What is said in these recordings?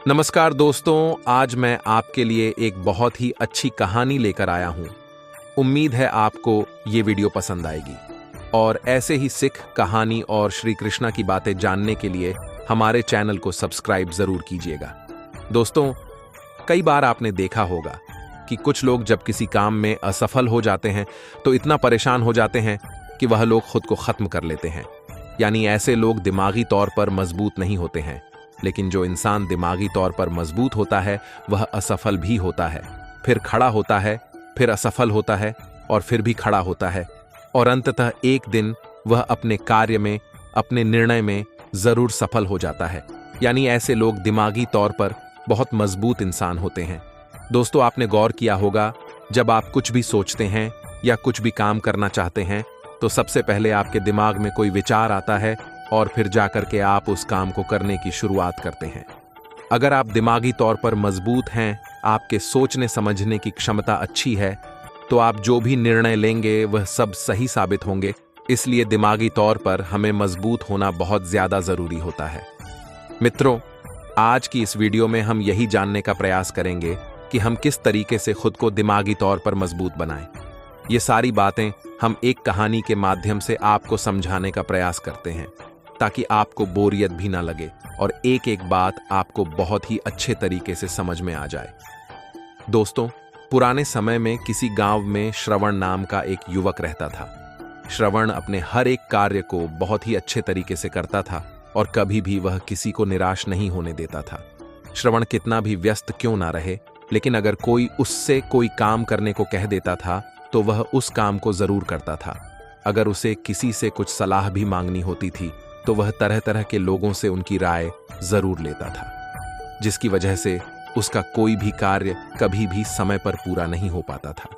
नमस्कार दोस्तों, आज मैं आपके लिए एक बहुत ही अच्छी कहानी लेकर आया हूं। उम्मीद है आपको ये वीडियो पसंद आएगी और ऐसे ही सिख कहानी और श्री कृष्णा की बातें जानने के लिए हमारे चैनल को सब्सक्राइब जरूर कीजिएगा। दोस्तों, कई बार आपने देखा होगा कि कुछ लोग जब किसी काम में असफल हो जाते हैं तो इतना परेशान हो जाते हैं कि वह लोग खुद को खत्म कर लेते हैं। यानी ऐसे लोग दिमागी तौर पर मजबूत नहीं होते हैं, लेकिन जो इंसान दिमागी तौर पर मजबूत होता है वह असफल भी होता है, फिर खड़ा होता है, फिर असफल होता है और फिर भी खड़ा होता है और अंततः एक दिन वह अपने कार्य में, अपने निर्णय में जरूर सफल हो जाता है। यानी ऐसे लोग दिमागी तौर पर बहुत मजबूत इंसान होते हैं। दोस्तों, आपने गौर किया होगा, जब आप कुछ भी सोचते हैं या कुछ भी काम करना चाहते हैं तो सबसे पहले आपके दिमाग में कोई विचार आता है और फिर जाकर के आप उस काम को करने की शुरुआत करते हैं। अगर आप दिमागी तौर पर मजबूत हैं, आपके सोचने समझने की क्षमता अच्छी है, तो आप जो भी निर्णय लेंगे वह सब सही साबित होंगे। इसलिए दिमागी तौर पर हमें मजबूत होना बहुत ज्यादा जरूरी होता है। मित्रों, आज की इस वीडियो में हम यही जानने का प्रयास करेंगे कि हम किस तरीके से खुद को दिमागी तौर पर मजबूत बनाएं। ये सारी बातें हम एक कहानी के माध्यम से आपको समझाने का प्रयास करते हैं, ताकि आपको बोरियत भी ना लगे और एक एक बात आपको बहुत ही अच्छे तरीके से समझ में आ जाए। दोस्तों, पुराने समय में किसी गांव में श्रवण नाम का एक युवक रहता था। श्रवण अपने हर एक कार्य को बहुत ही अच्छे तरीके से करता था और कभी भी वह किसी को निराश नहीं होने देता था। श्रवण कितना भी व्यस्त क्यों ना रहे, लेकिन अगर कोई उससे कोई काम करने को कह देता था तो वह उस काम को जरूर करता था। अगर उसे किसी से कुछ सलाह भी मांगनी होती थी तो वह तरह तरह के लोगों से उनकी राय जरूर लेता था, जिसकी वजह से उसका कोई भी कार्य कभी भी समय पर पूरा नहीं हो पाता था।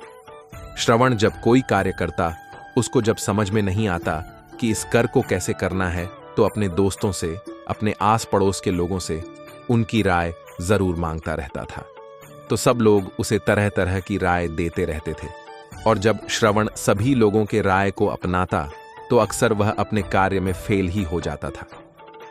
श्रवण जब कोई कार्य करता, उसको जब समझ में नहीं आता कि इस कर को कैसे करना है, तो अपने दोस्तों से, अपने आस पड़ोस के लोगों से उनकी राय जरूर मांगता रहता था। तो सब लोग उसे तरह तरह की राय देते रहते थे और जब श्रवण सभी लोगों के राय को अपनाता तो अक्सर वह अपने कार्य में फेल ही हो जाता था।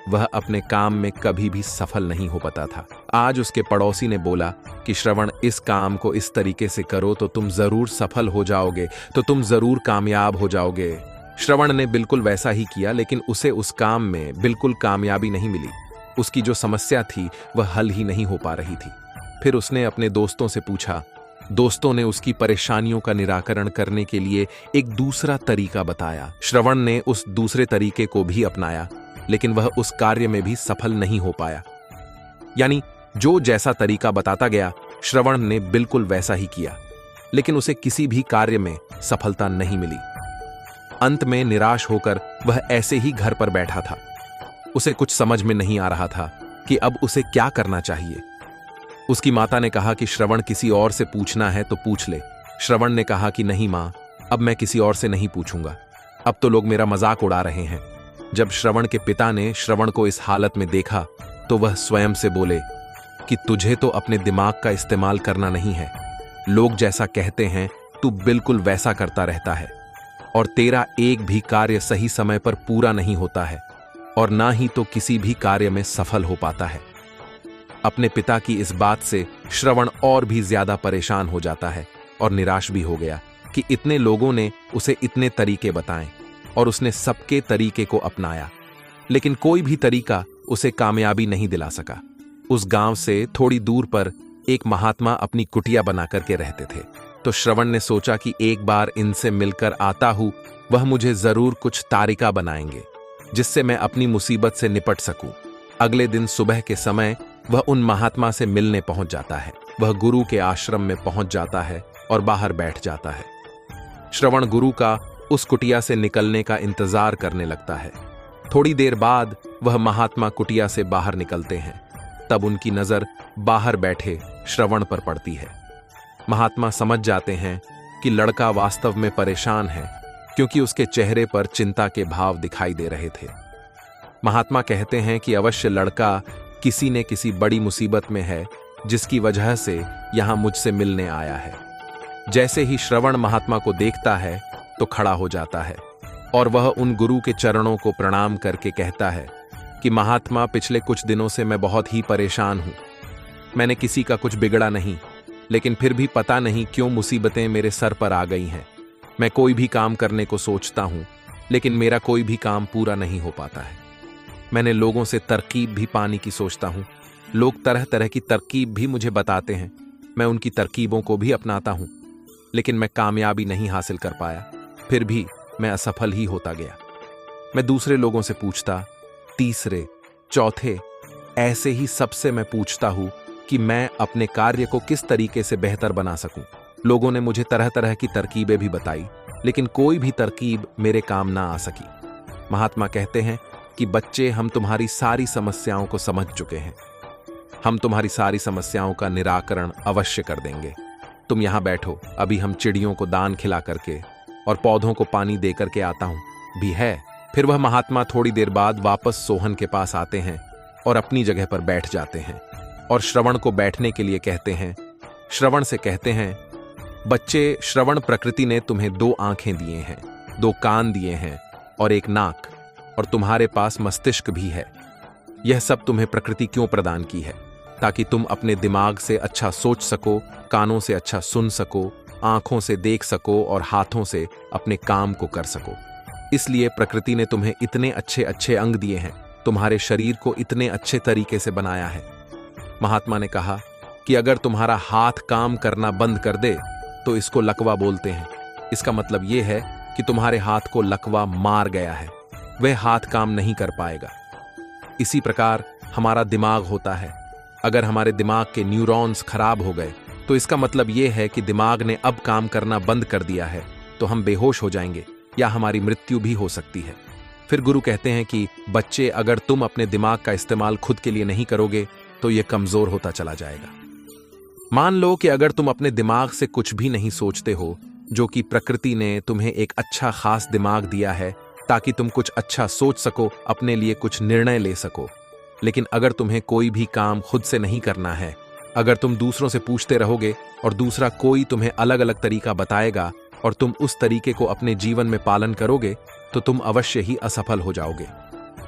वह अपने काम में कभी भी सफल नहीं हो पाता था। आज उसके पड़ोसी ने बोला कि श्रवण, इस काम को इस तरीके से करो तो तुम जरूर सफल हो जाओगे, तो तुम जरूर कामयाब हो जाओगे। श्रवण ने बिल्कुल वैसा ही किया, लेकिन उसे उस काम में बिल्कुल कामयाबी नहीं मिली। उसकी जो समस्या थी वह हल ही नहीं हो पा रही थी। फिर उसने अपने दोस्तों से पूछा। दोस्तों ने उसकी परेशानियों का निराकरण करने के लिए एक दूसरा तरीका बताया। श्रवण ने उस दूसरे तरीके को भी अपनाया, लेकिन वह उस कार्य में भी सफल नहीं हो पाया। यानी जो जैसा तरीका बताता गया, श्रवण ने बिल्कुल वैसा ही किया, लेकिन उसे किसी भी कार्य में सफलता नहीं मिली। अंत में निराश होकर वह ऐसे ही घर पर बैठा था। उसे कुछ समझ में नहीं आ रहा था कि अब उसे क्या करना चाहिए। उसकी माता ने कहा कि श्रवण, किसी और से पूछना है तो पूछ ले। श्रवण ने कहा कि नहीं माँ, अब मैं किसी और से नहीं पूछूंगा, अब तो लोग मेरा मजाक उड़ा रहे हैं। जब श्रवण के पिता ने श्रवण को इस हालत में देखा तो वह स्वयं से बोले कि तुझे तो अपने दिमाग का इस्तेमाल करना नहीं है। लोग जैसा कहते हैं तू बिल्कुल वैसा करता रहता है और तेरा एक भी कार्य सही समय पर पूरा नहीं होता है और ना ही तो किसी भी कार्य में सफल हो पाता है। अपने पिता की इस बात से श्रवण और भी ज्यादा परेशान हो जाता है और निराश भी हो गया कि इतने लोगों ने उसे इतने तरीके बताए और उसने सबके तरीके को अपनाया, लेकिन कोई भी तरीका उसे कामयाबी नहीं दिला सका। उस गांव से थोड़ी दूर पर एक महात्मा अपनी कुटिया बना करके रहते थे। तो श्रवण ने सोचा कि एक बार इनसे मिलकर आता हूं, वह मुझे जरूर कुछ तारिका बनाएंगे जिससे मैं अपनी मुसीबत से निपट सकूं। अगले दिन सुबह के समय वह उन महात्मा से मिलने पहुंच जाता है। वह गुरु के आश्रम में पहुंच जाता है और बाहर बैठ जाता है। श्रवण गुरु का उस कुटिया से निकलने का इंतजार करने लगता है। थोड़ी देर बाद वह महात्मा कुटिया से बाहर निकलते हैं। तब उनकी नजर बाहर बैठे श्रवण पर पड़ती है। महात्मा समझ जाते हैं कि लड़का वास्तव में परेशान है, क्योंकि उसके चेहरे पर चिंता के भाव दिखाई दे रहे थे। महात्मा कहते हैं कि अवश्य लड़का किसी न किसी बड़ी मुसीबत में है, जिसकी वजह से यहां मुझसे मिलने आया है। जैसे ही श्रवण महात्मा को देखता है तो खड़ा हो जाता है और वह उन गुरु के चरणों को प्रणाम करके कहता है कि महात्मा, पिछले कुछ दिनों से मैं बहुत ही परेशान हूं। मैंने किसी का कुछ बिगड़ा नहीं, लेकिन फिर भी पता नहीं क्यों मुसीबतें मेरे सर पर आ गई हैं। मैं कोई भी काम करने को सोचता हूं, लेकिन मेरा कोई भी काम पूरा नहीं हो पाता है। मैंने लोगों से तरकीब भी पाने की सोचता हूं, लोग तरह तरह की तरकीब भी मुझे बताते हैं, मैं उनकी तरकीबों को भी अपनाता हूं, लेकिन मैं कामयाबी नहीं हासिल कर पाया। फिर भी मैं असफल ही होता गया। मैं दूसरे लोगों से पूछता, तीसरे, चौथे, ऐसे ही सबसे मैं पूछता हूं कि मैं अपने कार्य को किस तरीके से बेहतर बना सकूं। लोगों ने मुझे तरह तरह की तरकीबें भी बताई, लेकिन कोई भी तरकीब मेरे काम ना आ सकी। महात्मा कहते हैं कि बच्चे, हम तुम्हारी सारी समस्याओं को समझ चुके हैं। हम तुम्हारी सारी समस्याओं का निराकरण अवश्य कर देंगे। तुम यहां बैठो, अभी हम चिड़ियों को दान खिला करके और पौधों को पानी दे करके आता हूं भी है। फिर वह महात्मा थोड़ी देर बाद वापस सोहन के पास आते हैं और अपनी जगह पर बैठ जाते हैं और श्रवण को बैठने के लिए कहते हैं। श्रवण से कहते हैं, बच्चे, श्रवण, प्रकृति ने तुम्हें 2 आंखें दिए हैं, 2 कान दिए हैं और 1 नाक, और तुम्हारे पास मस्तिष्क भी है। यह सब तुम्हें प्रकृति क्यों प्रदान की है? ताकि तुम अपने दिमाग से अच्छा सोच सको, कानों से अच्छा सुन सको, आंखों से देख सको और हाथों से अपने काम को कर सको। इसलिए प्रकृति ने तुम्हें इतने अच्छे अच्छे अंग दिए हैं, तुम्हारे शरीर को इतने अच्छे तरीके से बनाया है। महात्मा ने कहा कि अगर तुम्हारा हाथ काम करना बंद कर दे तो इसको लकवा बोलते हैं। इसका मतलब यह है कि तुम्हारे हाथ को लकवा मार गया है, वह हाथ काम नहीं कर पाएगा। इसी प्रकार हमारा दिमाग होता है। अगर हमारे दिमाग के न्यूरॉन्स खराब हो गए तो इसका मतलब यह है कि दिमाग ने अब काम करना बंद कर दिया है, तो हम बेहोश हो जाएंगे या हमारी मृत्यु भी हो सकती है। फिर गुरु कहते हैं कि बच्चे, अगर तुम अपने दिमाग का इस्तेमाल खुद के लिए नहीं करोगे तो यह कमजोर होता चला जाएगा। मान लो कि अगर तुम अपने दिमाग से कुछ भी नहीं सोचते हो, जो कि प्रकृति ने तुम्हें एक अच्छा खास दिमाग दिया है ताकि तुम कुछ अच्छा सोच सको, अपने लिए कुछ निर्णय ले सको। लेकिन अगर तुम्हें कोई भी काम खुद से नहीं करना है, अगर तुम दूसरों से पूछते रहोगे और दूसरा कोई तुम्हें अलग अलग तरीका बताएगा और तुम उस तरीके को अपने जीवन में पालन करोगे, तो तुम अवश्य ही असफल हो जाओगे,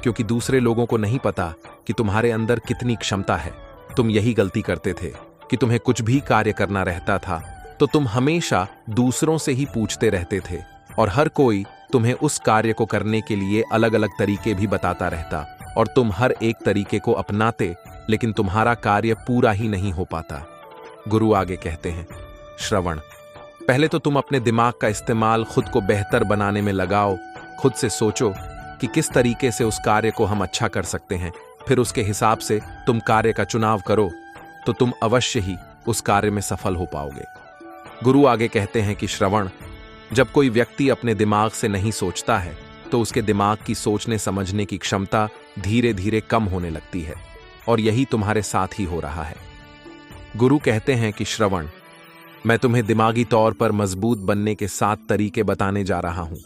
क्योंकि दूसरे लोगों को नहीं पता कि तुम्हारे अंदर कितनी क्षमता है। तुम यही गलती करते थे कि तुम्हें कुछ भी कार्य करना रहता था तो तुम हमेशा दूसरों से ही पूछते रहते थे और हर कोई तुम्हें उस कार्य को करने के लिए अलग अलग तरीके भी बताता रहता और तुम हर एक तरीके को अपनाते, लेकिन तुम्हारा कार्य पूरा ही नहीं हो पाता। गुरु आगे कहते हैं, श्रवण, पहले तो तुम अपने दिमाग का इस्तेमाल खुद को बेहतर बनाने में लगाओ। खुद से सोचो कि किस तरीके से उस कार्य को हम अच्छा कर सकते हैं, फिर उसके हिसाब से तुम कार्य का चुनाव करो, तो तुम अवश्य ही उस कार्य में सफल हो पाओगे। गुरु आगे कहते हैं कि श्रवण, जब कोई व्यक्ति अपने दिमाग से नहीं सोचता है तो उसके दिमाग की सोचने समझने की क्षमता धीरे धीरे कम होने लगती है, और यही तुम्हारे साथ ही हो रहा है। गुरु कहते हैं कि श्रवण, मैं तुम्हें दिमागी तौर पर मजबूत बनने के 7 तरीके बताने जा रहा हूं,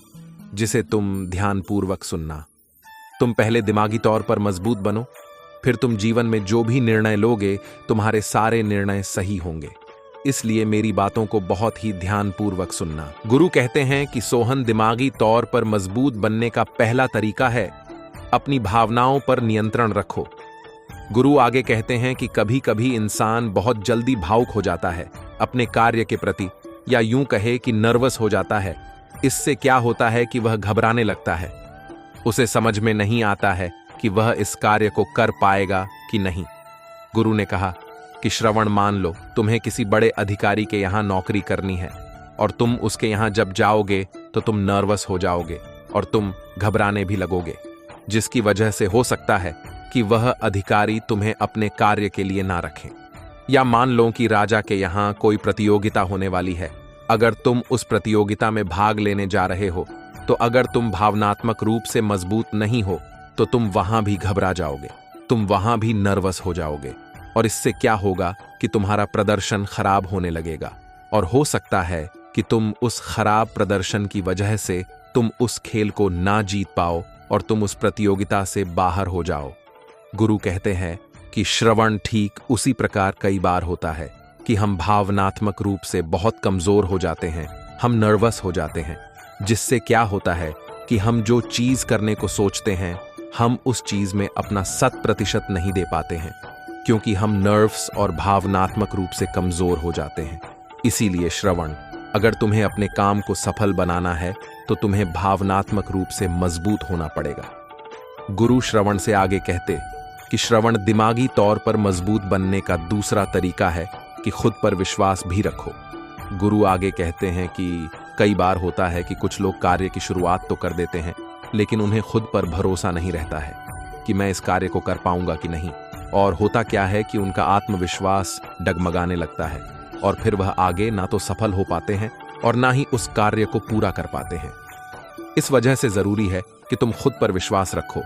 जिसे तुम ध्यानपूर्वक सुनना। तुम पहले दिमागी तौर पर मजबूत बनो, फिर तुम जीवन में जो भी निर्णय लोगे, तुम्हारे सारे निर्णय सही होंगे। इसलिए मेरी बातों को बहुत ही ध्यानपूर्वक सुनना। गुरु कहते हैं कि सोहन, दिमागी तौर पर मजबूत बनने का पहला तरीका है अपनी भावनाओं पर नियंत्रण रखो। गुरु आगे कहते हैं कि कभी कभी इंसान बहुत जल्दी भावुक हो जाता है अपने कार्य के प्रति, या यूं कहे कि नर्वस हो जाता है। इससे क्या होता है कि वह घबराने लगता है। उसे समझ में नहीं आता है कि वह इस कार्य को कर पाएगा कि नहीं। गुरु ने कहा कि श्रवण, मान लो तुम्हें किसी बड़े अधिकारी के यहां नौकरी करनी है और तुम उसके यहां जब जाओगे तो तुम नर्वस हो जाओगे और तुम घबराने भी लगोगे, जिसकी वजह से हो सकता है कि वह अधिकारी तुम्हें अपने कार्य के लिए ना रखें। या मान लो कि राजा के यहां कोई प्रतियोगिता होने वाली है। अगर तुम उस प्रतियोगिता में भाग लेने जा रहे हो तो अगर तुम भावनात्मक रूप से मजबूत नहीं हो तो तुम वहां भी घबरा जाओगे, तुम वहां भी नर्वस हो जाओगे, और इससे क्या होगा कि तुम्हारा प्रदर्शन खराब होने लगेगा, और हो सकता है कि तुम उस खराब प्रदर्शन की वजह से तुम उस खेल को ना जीत पाओ और तुम उस प्रतियोगिता से बाहर हो जाओ। गुरु कहते हैं कि श्रवण, ठीक उसी प्रकार कई बार होता है कि हम भावनात्मक रूप से बहुत कमजोर हो जाते हैं, हम नर्वस हो जाते हैं, जिससे क्या होता है कि हम जो चीज करने को सोचते हैं हम उस चीज में अपना 100% नहीं दे पाते हैं। क्योंकि हम नर्व्स और भावनात्मक रूप से कमजोर हो जाते हैं। इसीलिए श्रवण, अगर तुम्हें अपने काम को सफल बनाना है तो तुम्हें भावनात्मक रूप से मजबूत होना पड़ेगा। गुरु श्रवण से आगे कहते कि श्रवण दिमागी तौर पर मजबूत बनने का दूसरा तरीका है कि खुद पर विश्वास भी रखो। गुरु आगे कहते हैं कि कई बार होता है कि कुछ लोग कार्य की शुरुआत तो कर देते हैं, लेकिन उन्हें खुद पर भरोसा नहीं रहता है कि मैं इस कार्य को कर पाऊंगा कि नहीं। और होता क्या है कि उनका आत्मविश्वास डगमगाने लगता है और फिर वह आगे ना तो सफल हो पाते हैं और ना ही उस कार्य को पूरा कर पाते हैं। इस वजह से जरूरी है कि तुम खुद पर विश्वास रखो।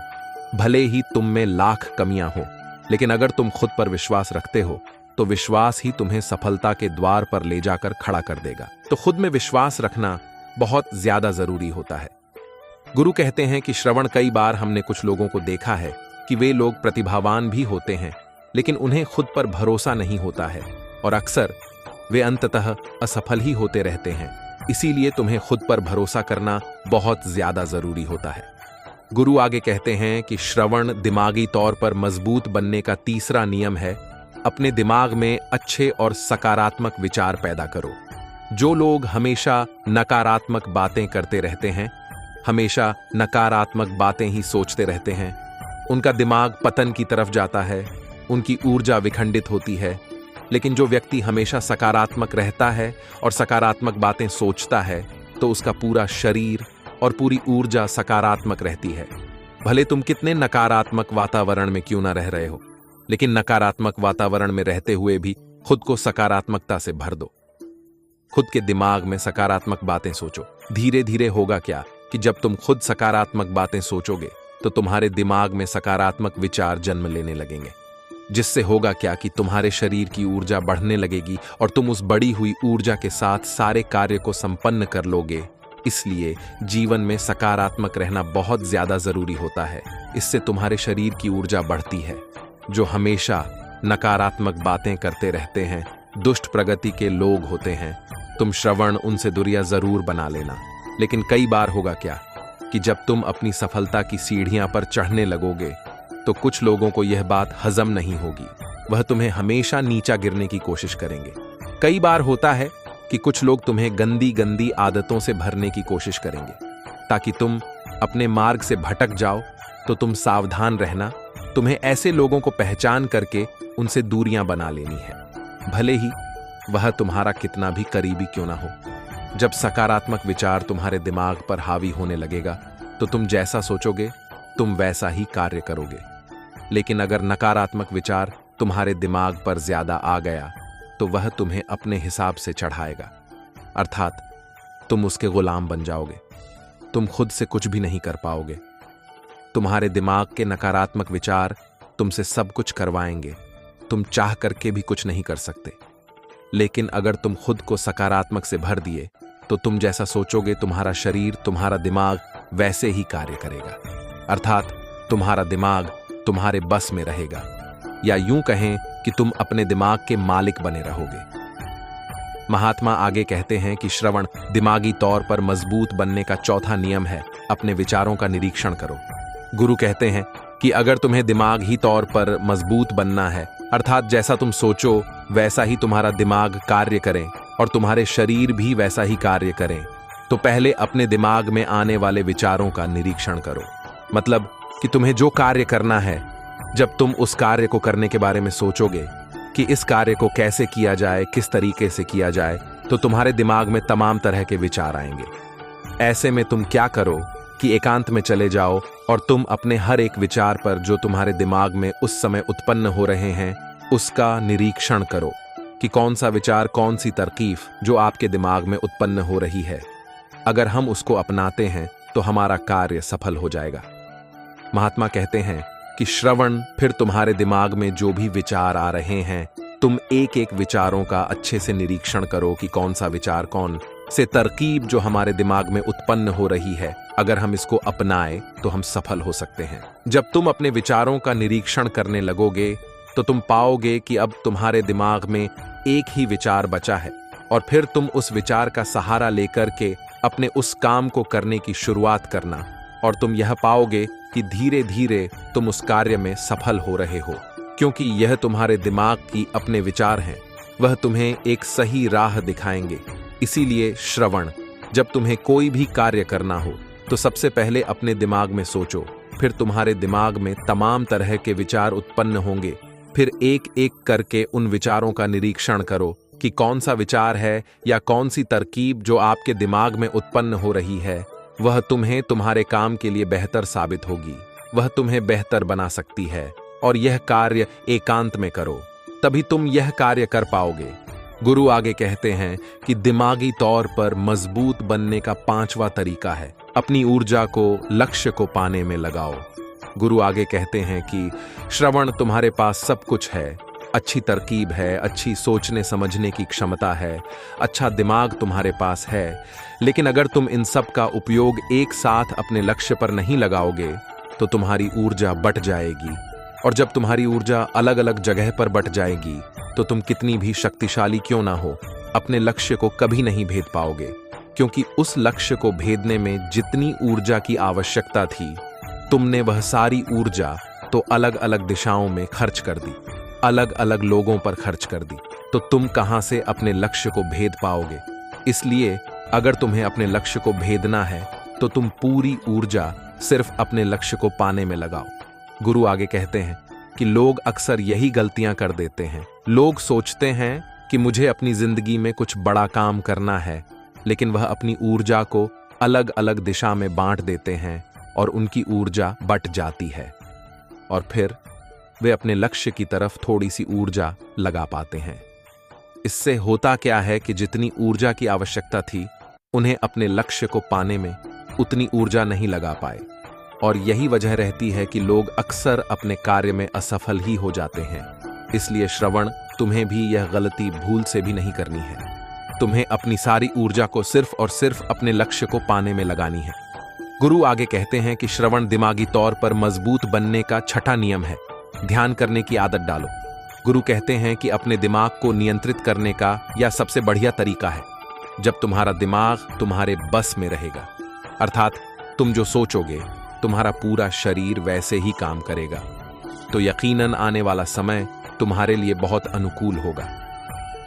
भले ही तुम में लाख कमियां हो, लेकिन अगर तुम खुद पर विश्वास रखते हो तो विश्वास ही तुम्हें सफलता के द्वार पर ले जाकर खड़ा कर देगा। तो खुद में विश्वास रखना बहुत ज्यादा जरूरी होता है। गुरु कहते हैं कि श्रवण, कई बार हमने कुछ लोगों को देखा है कि वे लोग प्रतिभावान भी होते हैं, लेकिन उन्हें खुद पर भरोसा नहीं होता है और अक्सर वे अंततः असफल ही होते रहते हैं। इसीलिए तुम्हें खुद पर भरोसा करना बहुत ज्यादा जरूरी होता है। गुरु आगे कहते हैं कि श्रवण, दिमागी तौर पर मजबूत बनने का तीसरा नियम है, अपने दिमाग में अच्छे और सकारात्मक विचार पैदा करो। जो लोग हमेशा नकारात्मक बातें करते रहते हैं, हमेशा नकारात्मक बातें ही सोचते रहते हैं, उनका दिमाग पतन की तरफ जाता है, उनकी ऊर्जा विखंडित होती है। लेकिन जो व्यक्ति हमेशा सकारात्मक रहता है और सकारात्मक बातें सोचता है, तो उसका पूरा शरीर और पूरी ऊर्जा सकारात्मक रहती है। भले तुम कितने नकारात्मक वातावरण में क्यों ना रह रहे हो, लेकिन नकारात्मक वातावरण में रहते हुए भी खुद को सकारात्मकता से भर दो। खुद के दिमाग में सकारात्मक बातें सोचो। धीरे धीरे होगा क्या कि जब तुम खुद सकारात्मक बातें सोचोगे तो तुम्हारे दिमाग में सकारात्मक विचार जन्म लेने लगेंगे, जिससे होगा क्या कि तुम्हारे शरीर की ऊर्जा बढ़ने लगेगी और तुम उस बढ़ी हुई ऊर्जा के साथ सारे कार्य को संपन्न कर लोगे। इसलिए जीवन में सकारात्मक रहना बहुत ज्यादा जरूरी होता है। इससे तुम्हारे शरीर की ऊर्जा बढ़ती है। जो हमेशा नकारात्मक बातें करते रहते हैं, दुष्ट प्रगति के लोग होते हैं, तुम श्रवण उनसे दूरियां जरूर बना लेना। लेकिन कई बार होगा क्या कि जब तुम अपनी सफलता की सीढ़ियां पर चढ़ने लगोगे तो कुछ लोगों को यह बात हजम नहीं होगी। वह तुम्हें हमेशा नीचा गिरने की कोशिश करेंगे। कई बार होता है कि कुछ लोग तुम्हें गंदी गंदी आदतों से भरने की कोशिश करेंगे ताकि तुम अपने मार्ग से भटक जाओ। तो तुम सावधान रहना। तुम्हें ऐसे लोगों को पहचान करके उनसे दूरियां बना लेनी है, भले ही वह तुम्हारा कितना भी करीबी क्यों ना हो। जब सकारात्मक विचार तुम्हारे दिमाग पर हावी होने लगेगा तो तुम जैसा सोचोगे तुम वैसा ही कार्य करोगे। लेकिन अगर नकारात्मक विचार तुम्हारे दिमाग पर ज्यादा आ गया तो वह तुम्हें अपने हिसाब से चढ़ाएगा, अर्थात तुम उसके गुलाम बन जाओगे। तुम खुद से कुछ भी नहीं कर पाओगे। तुम्हारे दिमाग के नकारात्मक विचार तुमसे सब कुछ करवाएंगे। तुम चाह करके भी कुछ नहीं कर सकते। लेकिन अगर तुम खुद को सकारात्मक से भर दिए तो तुम जैसा सोचोगे तुम्हारा शरीर, तुम्हारा दिमाग वैसे ही कार्य करेगा, अर्थात तुम्हारा दिमाग तुम्हारे बस में रहेगा, या यूं कहें कि तुम अपने दिमाग के मालिक बने रहोगे। महात्मा आगे कहते हैं कि श्रवण, दिमागी तौर पर मजबूत बनने का चौथा नियम है, अपने विचारों का निरीक्षण करो। गुरु कहते हैं कि अगर तुम्हें दिमागी तौर पर मजबूत बनना है, अर्थात जैसा तुम सोचो वैसा ही तुम्हारा दिमाग कार्य करें और तुम्हारे शरीर भी वैसा ही कार्य करें, तो पहले अपने दिमाग में आने वाले विचारों का निरीक्षण करो। मतलब कि तुम्हें जो कार्य करना है, जब तुम उस कार्य को करने के बारे में सोचोगे कि इस कार्य को कैसे किया जाए, किस तरीके से किया जाए, तो तुम्हारे दिमाग में तमाम तरह के विचार आएंगे। ऐसे में तुम क्या करो कि एकांत में चले जाओ और तुम अपने हर एक विचार पर जो तुम्हारे दिमाग में उस समय उत्पन्न हो रहे हैं उसका निरीक्षण करो कि कौन सा विचार, कौन सी तरकीब जो आपके दिमाग में उत्पन्न हो रही है। अगर हम उसको अपनाते हैं तो हमारा कार्य सफल हो जाएगा। महात्मा कहते हैं कि श्रवण, फिर तुम्हारे दिमाग में जो भी विचार आ रहे हैं, तुम एक एक विचारों का अच्छे से निरीक्षण करो कि कौन सा विचार, कौन से तरकीब जो हमारे दिमाग में उत्पन्न हो रही है, अगर हम इसको अपनाएं तो हम सफल हो सकते हैं। जब तुम अपने विचारों का निरीक्षण करने लगोगे तो तुम पाओगे कि अब तुम्हारे दिमाग में एक ही विचार बचा है और फिर तुम उस विचार का सहारा लेकर के अपने उस काम को करने की शुरुआत करना, और तुम यह पाओगे कि धीरे धीरे तुम उस कार्य में सफल हो रहे हो। क्योंकि यह तुम्हारे दिमाग की अपने विचार हैं। वह तुम्हें एक सही राह दिखाएंगे। इसीलिए श्रवण, जब तुम्हें कोई भी कार्य करना हो तो सबसे पहले अपने दिमाग में सोचो। फिर तुम्हारे दिमाग में तमाम तरह के विचार उत्पन्न होंगे। फिर एक एक करके उन विचारों का निरीक्षण करो कि कौन सा विचार है या कौन सी तरकीब जो आपके दिमाग में उत्पन्न हो रही है वह तुम्हें तुम्हारे काम के लिए बेहतर साबित होगी। वह तुम्हें बेहतर बना सकती है। और यह कार्य एकांत में करो, तभी तुम यह कार्य कर पाओगे। गुरु आगे कहते हैं कि दिमागी तौर पर मजबूत बनने का 5वां तरीका है, अपनी ऊर्जा को लक्ष्य को पाने में लगाओ। गुरु आगे कहते हैं कि श्रवण, तुम्हारे पास सब कुछ है। अच्छी तरकीब है, अच्छी सोचने समझने की क्षमता है, अच्छा दिमाग तुम्हारे पास है। लेकिन अगर तुम इन सब का उपयोग एक साथ अपने लक्ष्य पर नहीं लगाओगे तो तुम्हारी ऊर्जा बट जाएगी। और जब तुम्हारी ऊर्जा अलग अलग जगह पर बट जाएगी तो तुम कितनी भी शक्तिशाली क्यों ना हो, अपने लक्ष्य को कभी नहीं भेद पाओगे। क्योंकि उस लक्ष्य को भेदने में जितनी ऊर्जा की आवश्यकता थी, तुमने वह सारी ऊर्जा तो अलग अलग दिशाओं में खर्च कर दी, अलग अलग लोगों पर खर्च कर दी। तो तुम कहां से अपने लक्ष्य को भेद पाओगे? इसलिए अगर तुम्हें अपने लक्ष्य को भेदना है तो तुम पूरी ऊर्जा सिर्फ अपने लक्ष्य को पाने में लगाओ। गुरु आगे कहते हैं कि लोग अक्सर यही गलतियां कर देते हैं। लोग सोचते हैं कि मुझे अपनी जिंदगी में कुछ बड़ा काम करना है, लेकिन वह अपनी ऊर्जा को अलग अलग दिशा में बांट देते हैं और उनकी ऊर्जा बट जाती है। और फिर वे अपने लक्ष्य की तरफ थोड़ी सी ऊर्जा लगा पाते हैं। इससे होता क्या है कि जितनी ऊर्जा की आवश्यकता थी, उन्हें अपने लक्ष्य को पाने में उतनी ऊर्जा नहीं लगा पाए। और यही वजह रहती है कि लोग अक्सर अपने कार्य में असफल ही हो जाते हैं। इसलिए श्रवण, तुम्हें भी यह गलती भूल से भी नहीं करनी है। तुम्हें अपनी सारी ऊर्जा को सिर्फ और सिर्फ अपने लक्ष्य को पाने में लगानी है। गुरु आगे कहते हैं कि श्रवण दिमागी तौर पर मजबूत बनने का 6ठा नियम है, ध्यान करने की आदत डालो। गुरु कहते हैं कि अपने दिमाग को नियंत्रित करने का यह सबसे बढ़िया तरीका है जब तुम्हारा दिमाग तुम्हारे बस में रहेगा। अर्थात तुम जो सोचोगे तुम्हारा पूरा शरीर वैसे ही काम करेगा। तो यकीनन आने वाला समय तुम्हारे लिए बहुत अनुकूल होगा।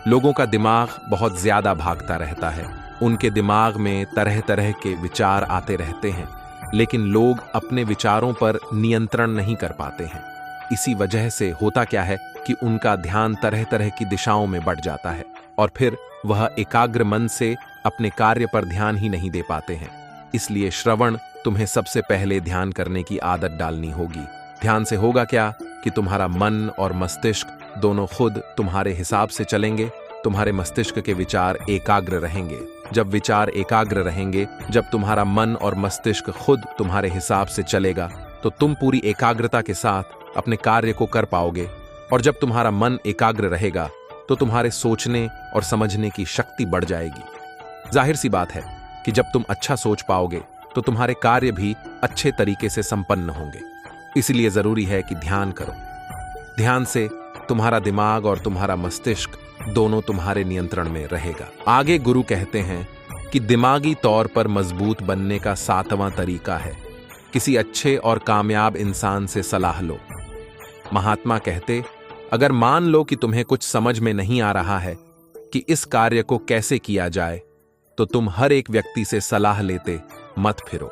लोगों का दिमाग बहुत ज्यादा भागता रहता है, उनके दिमाग में तरह तरह के विचार आते रहते हैं, लेकिन लोग अपने विचारों पर नियंत्रण नहीं कर पाते हैं। इसी वजह से होता क्या है कि उनका ध्यान तरह तरह की दिशाओं में बढ़ जाता है और फिर वह एकाग्र मन से अपने कार्य पर ध्यान ही नहीं दे पाते हैं। इसलिए श्रवण, तुम्हें सबसे पहले ध्यान करने की आदत डालनी होगी। ध्यान से होगा क्या कि तुम्हारा मन और मस्तिष्क दोनों खुद तुम्हारे हिसाब से चलेंगे। तुम्हारे मस्तिष्क के विचार एकाग्र रहेंगे। जब विचार एकाग्र रहेंगे, जब तुम्हारा मन और मस्तिष्क खुद तुम्हारे हिसाब से चलेगा, तो तुम पूरी एकाग्रता के साथ अपने कार्य को कर पाओगे। और जब तुम्हारा मन एकाग्र रहेगा तो तुम्हारे सोचने और समझने की शक्ति बढ़ जाएगी। जाहिर सी बात है कि जब तुम अच्छा सोच पाओगे तो तुम्हारे कार्य भी अच्छे तरीके से संपन्न होंगे। इसलिए जरूरी है कि ध्यान करो। ध्यान से तुम्हारा दिमाग और तुम्हारा मस्तिष्क दोनों तुम्हारे नियंत्रण में रहेगा। आगे गुरु कहते हैं कि दिमागी तौर पर मजबूत बनने का 7वां तरीका है, किसी अच्छे और कामयाब इंसान से सलाह लो। महात्मा कहते, अगर मान लो कि तुम्हें कुछ समझ में नहीं आ रहा है कि इस कार्य को कैसे किया जाए, तो तुम हर एक व्यक्ति से सलाह लेते मत फिरो।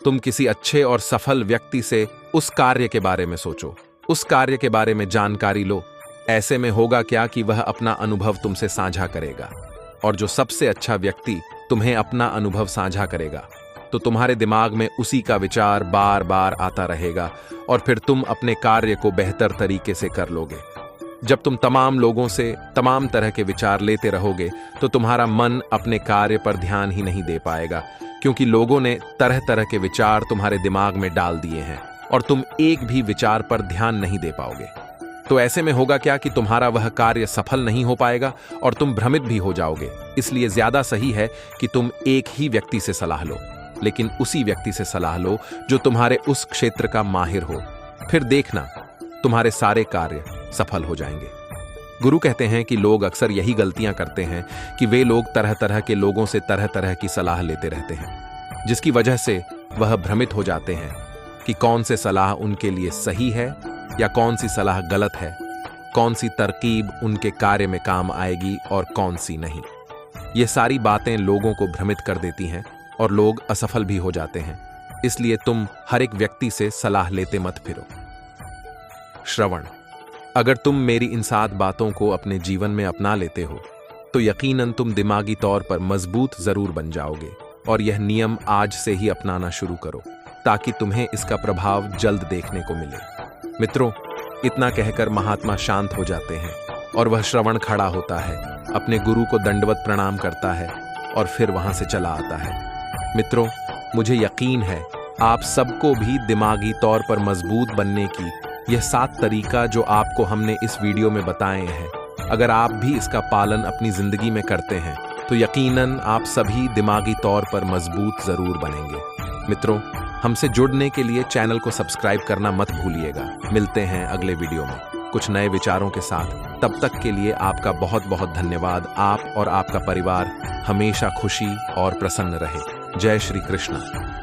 तुम किसी अच्छे और सफल व्यक्ति से उस कार्य के बारे में सोचो, उस कार्य के बारे में जानकारी लो। ऐसे में होगा क्या कि वह अपना अनुभव तुमसे साझा करेगा, और जो सबसे अच्छा व्यक्ति तुम्हें अपना अनुभव साझा करेगा तो तुम्हारे दिमाग में उसी का विचार बार बार आता रहेगा और फिर तुम अपने कार्य को बेहतर तरीके से कर लोगे। जब तुम तमाम लोगों से तमाम तरह के विचार लेते रहोगे तो तुम्हारा मन अपने कार्य पर ध्यान ही नहीं दे पाएगा, क्योंकि लोगों ने तरह तरह के विचार तुम्हारे दिमाग में डाल दिए हैं और तुम एक भी विचार पर ध्यान नहीं दे पाओगे। तो ऐसे में होगा क्या कि तुम्हारा वह कार्य सफल नहीं हो पाएगा और तुम भ्रमित भी हो जाओगे। इसलिए ज्यादा सही है कि तुम एक ही व्यक्ति से सलाह लो, लेकिन उसी व्यक्ति से सलाह लो जो तुम्हारे उस क्षेत्र का माहिर हो। फिर देखना तुम्हारे सारे कार्य सफल हो जाएंगे। गुरु कहते हैं कि लोग अक्सर यही गलतियां करते हैं कि वे लोग तरह तरह के लोगों से तरह तरह की सलाह लेते रहते हैं, जिसकी वजह से वह भ्रमित हो जाते हैं कि कौन से सलाह उनके लिए सही है या कौन सी सलाह गलत है, कौन सी तरकीब उनके कार्य में काम आएगी और कौन सी नहीं। ये सारी बातें लोगों को भ्रमित कर देती हैं और लोग असफल भी हो जाते हैं। इसलिए तुम हर एक व्यक्ति से सलाह लेते मत फिरो। श्रवण, अगर तुम मेरी इन 7 बातों को अपने जीवन में अपना लेते हो तो यकीनन तुम दिमागी तौर पर मजबूत जरूर बन जाओगे। और यह नियम आज से ही अपनाना शुरू करो ताकि तुम्हें इसका प्रभाव जल्द देखने को मिले। मित्रों, इतना कहकर महात्मा शांत हो जाते हैं और वह श्रवण खड़ा होता है, अपने गुरु को दंडवत प्रणाम करता है और फिर वहां से चला आता है। मित्रों, मुझे यकीन है आप सबको भी दिमागी तौर पर मजबूत बनने की यह 7 तरीका जो आपको हमने इस वीडियो में बताए हैं, अगर आप भी इसका पालन अपनी जिंदगी में करते हैं तो यकीनन आप सभी दिमागी तौर पर मजबूत जरूर बनेंगे। मित्रों, हमसे जुड़ने के लिए चैनल को सब्सक्राइब करना मत भूलिएगा। मिलते हैं अगले वीडियो में कुछ नए विचारों के साथ। तब तक के लिए आपका बहुत बहुत धन्यवाद। आप और आपका परिवार हमेशा खुशी और प्रसन्न रहे। जय श्री कृष्ण।